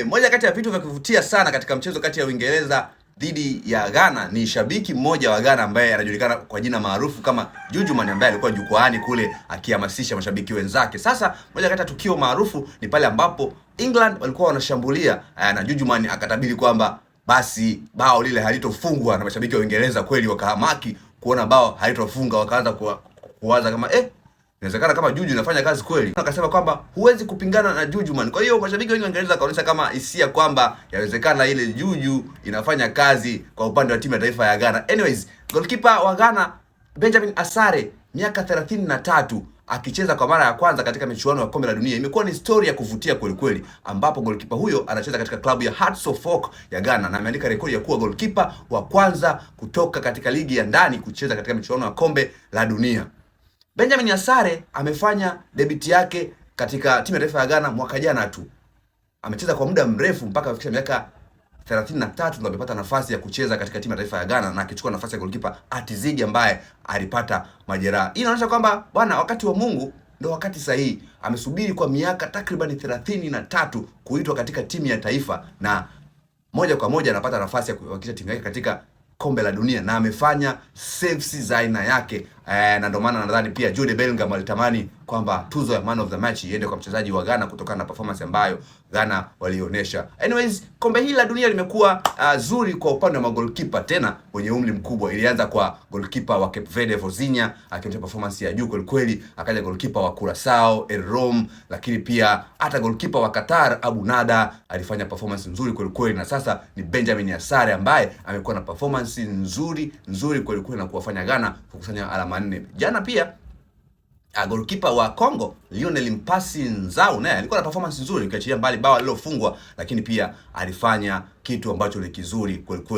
Moja kati ya vitu vya kuvutia sana katika mchezo kati ya Uingereza dhidi ya Ghana ni shabiki mmoja wa Ghana ambaye anajulikana kwa jina maarufu kama Jujuman, ambaye alikuwa jukwaani kule akihamasisha mashabiki wenzake. Sasa moja kati ya tukio maarufu ni pale ambapo England walikuwa wanashambulia na Jujuman akatabiri kwamba basi bao lile halitofungwa, na mashabiki wa Uingereza kweli wakahamaki kuona bao halitofunga, wakaanza kuwaza kama inawezekana kama Juju inafanya kazi kweli. Akasema kwamba huwezi kupingana na Jujuman. Kwa hiyo mashabiki wengi wa Uingereza kaonyesha kama hisia kwamba inawezekana ile Juju inafanya kazi kwa upande wa timu ya taifa ya Ghana. Anyways, goalkeeper wa Ghana Benjamin Asare, miaka 33, akicheza kwa mara ya kwanza katika michuano ya kombe la dunia. Imekuwa ni story ya kuvutia kweli kweli, ambapo goalkeeper huyo anacheza katika klabu ya Hearts of Oak ya Ghana na ameandika rekodi ya kuwa goalkeeper wa kwanza kutoka katika ligi ya ndani kucheza katika michuano ya kombe la dunia. Benjamin Asare amefanya debut yake katika timu ya taifa ya Ghana mwaka jana tu. Amecheza kwa muda mrefu mpaka kufikisha miaka 33 ndio amepata nafasi ya kucheza katika timu ya taifa ya Ghana na akichukua nafasi ya goalkeeper Atizigi ambaye alipata majeraha. Hii inaonyesha kwamba bwana, wakati wa Mungu ndio wakati sahihi. Amesubiri kwa miaka takriban 33 kuitwa katika timu ya taifa na moja kwa moja anapata nafasi ya kuwakilisha timu yake katika kombe la dunia na amefanya saves za aina yake, na ndio maana nadhani pia Jude Bellingham alitamani kwamba tuzo ya man of the match iende kwa mchezaji wa Ghana kutokana na performance ambayo Ghana walionyesha. Anyways, kombe hili la dunia limekuwa zuri kwa upande wa goalkeeper tena wenye umri mkubwa. Ilianza kwa goalkeeper wa Cape Verde Vozinha akionyesha performance ya juu kweli kweli, akaja goalkeeper wa Curaçao Elrom, lakini pia hata goalkeeper wa Qatar Abu Nada alifanya performance nzuri kweli kweli, na sasa ni Benjamin Asare ambaye amekuwa na performance nzuri kweli kweli na kuwafanya Ghana kukusanya alama 4. Jana pia goalkeeper wa Congo Lionel Mpasi Nzau naye alikuwa na performance nzuri, ukiachilia mbali bao alilofungwa, lakini pia alifanya kitu ambacho ni kizuri kweli kweli.